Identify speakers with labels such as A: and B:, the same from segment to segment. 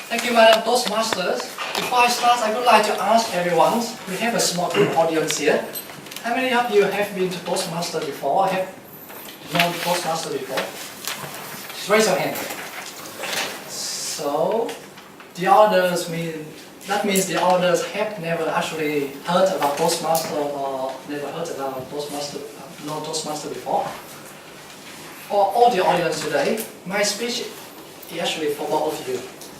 A: Thank you, Madam Toastmasters. Before I start, I would like to ask everyone, we have a small group audience here. How many of you have been to Toastmaster before, or have known Toastmaster before? Just raise your hand. So, that means the others have never actually heard about Toastmaster or never heard about Toastmaster, known Toastmaster before. For all the audience today, my speech is actually for all of you.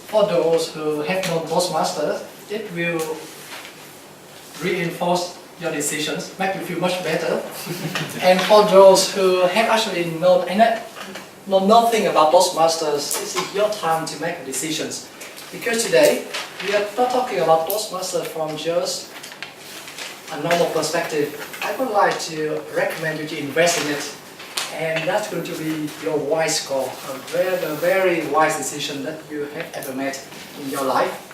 A: For those who have known Toastmasters, it will reinforce your decisions, make you feel much better. And for those who have actually known nothing about Toastmasters, this is your time to make decisions. Because today, we are not talking about Toastmasters from just a normal perspective. I would like to recommend you to invest in it. And that's going to be your wise call, a very wise decision that you have ever made in your life.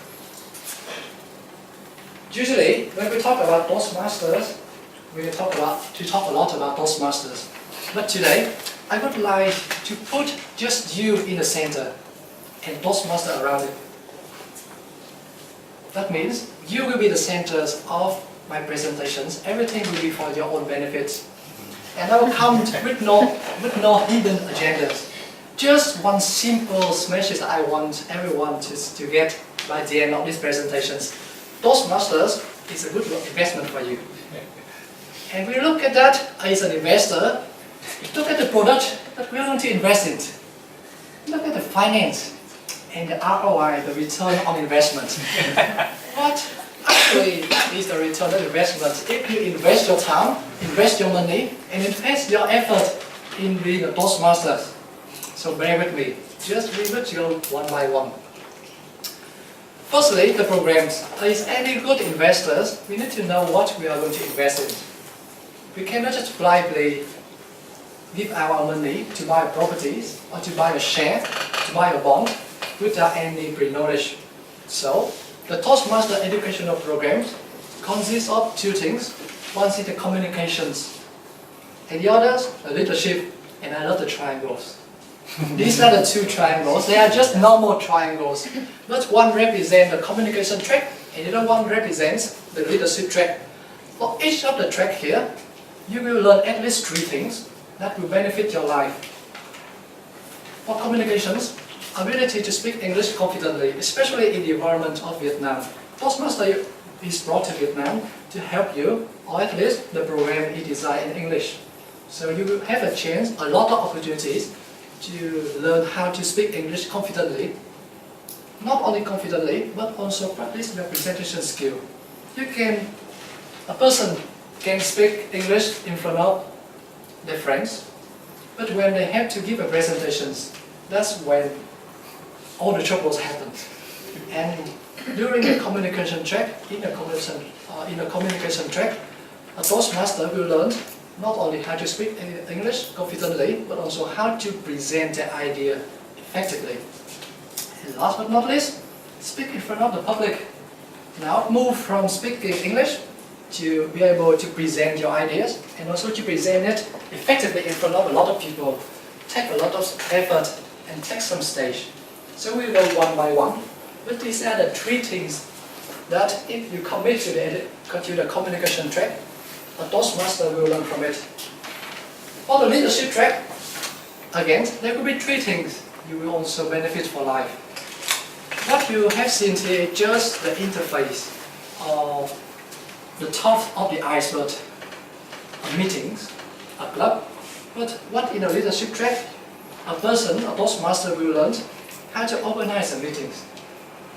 A: Usually, when we talk about Toastmasters, we talk a lot about Toastmasters. But today, I would like to put just you in the center and Toastmaster around it. That means you will be the centers of my presentations. Everything will be for your own benefits. And I will come with no hidden agendas. Just one simple message that I want everyone to get by the end of these presentations. Toastmasters is a good investment for you. And we look at that as an investor, look at the product that we are going to invest in. Look at the finance and the ROI, the return on investment. What actually is the return on investment? If you invest your time, invest your money, and invest your effort in being a Toastmaster. So bear with me. Just we will go one by one. Firstly, the programs. As any good investors, we need to know what we are going to invest in. We cannot just blindly give our money to buy properties, or to buy a share, to buy a bond, without any pre-knowledge. So, the Toastmaster educational programs consist of two things. One is the communications, and the other is the leadership, and I love the triangles. These are the two triangles. They are just normal triangles, but one represents the communication track, and the other one represents the leadership track. For each of the track here, you will learn at least three things that will benefit your life. For communications, ability to speak English confidently, especially in the environment of Vietnam. Toastmaster is brought to Vietnam to help you, or at least the program is designed in English. So you will have a chance, a lot of opportunities to learn how to speak English confidently. Not only confidently, but also practice your presentation skill. A person can speak English in front of their friends, but when they have to give a presentations, that's when all the troubles happen. And during the communication track, in the communication track, a Toastmaster will learn not only how to speak English confidently, but also how to present the idea effectively. And last but not least, speak in front of the public. Now move from speaking English to be able to present your ideas, and also to present it effectively in front of a lot of people. Take a lot of effort and take some stage. So we'll go one by one, but these are the three things that if you commit to the communication track, a Toastmaster will learn from it. For the leadership track, again, there will be three things you will also benefit for life. What you have seen here is just the interface of the top of the iceberg of meetings, a club, but what in the leadership track, a Toastmaster will learn how to organize the meetings.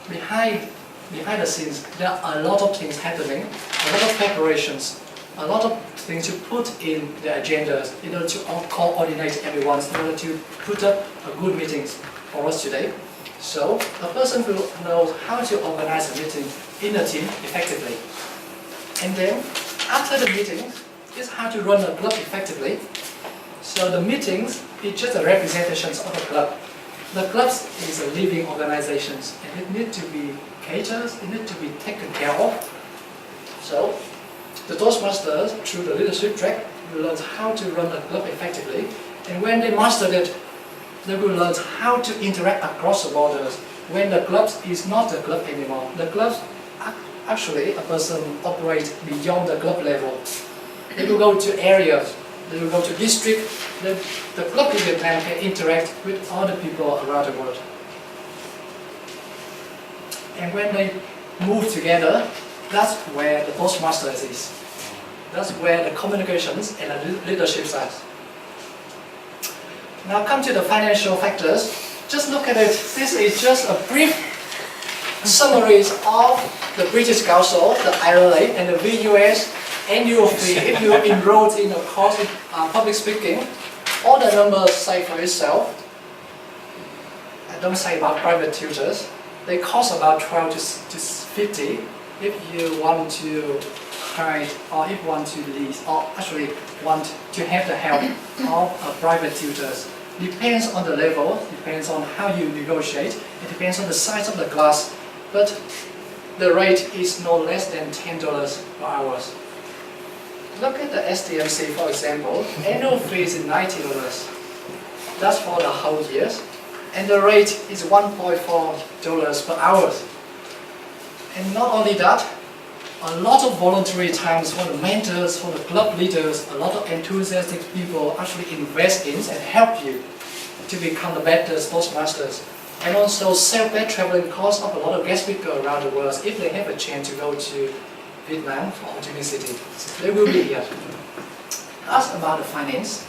A: Behind the scenes, there are a lot of things happening, a lot of preparations, a lot of things to put in the agendas in order to coordinate everyone, in order to put up a good meetings for us today. So, a person will know how to organize a meeting in a team effectively. And then, after the meetings, is how to run a club effectively. So the meetings is just a representation of a club. The clubs is a living organizations, and it needs to be catered, it needs to be taken care of. So, the Toastmasters, through the leadership track, will learn how to run a club effectively, and when they master it, They will learn how to interact across the borders. When the club is not a club anymore, the club actually a person operates beyond the club level. They will go to areas, they will go to district. The club in Vietnam can interact with other people around the world. And when they move together, that's where the Toastmasters is. That's where the communications and the leadership are. Now come to the financial factors. Just look at it. This is just a brief summary of the British Council, the IRA, and the VUS annual fee. If you enrolled in a course in public speaking, all the numbers say for itself. I don't say about private tutors. They cost about 12 to 50 if you want to hire or if you want to lease or actually want to have the help of private tutors. Depends on the level, depends on how you negotiate, it depends on the size of the class, but the rate is no less than $10 per hour. Look at the SDMC for example, annual fee is $90. That's for the whole year. And the rate is $1.4 per hour. And not only that, a lot of voluntary times for the mentors, for the club leaders, a lot of enthusiastic people actually invest in and help you to become the better Toastmasters. And also self-paid traveling costs of a lot of guest speakers around the world. If they have a chance to go to Vietnam or Ho Chi Minh City, they will be here. That's about the finance.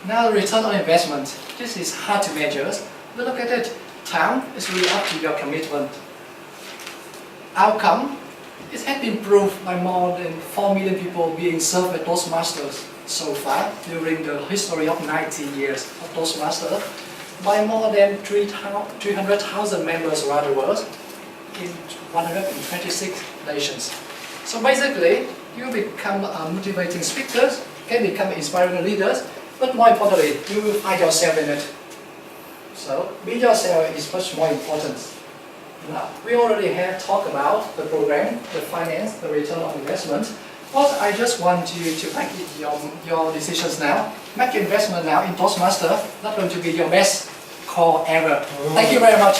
A: Now return on investment. This is hard to measure, but look at it. Time is really up to your commitment. Outcome, it has been proved by more than 4 million people being served by Toastmasters so far during the history of 90 years of Toastmasters by more than 300,000 members around the world in 126 nations. So basically, you become motivating speakers, can become inspiring leaders, but more importantly, you will find yourself in it. So, be yourself is much more important. Now, we already have talked about the program, the finance, the return on investment. What I just want you to make your decisions now. Make your investment now in Toastmaster. That's going to be your best call ever. Thank you very much.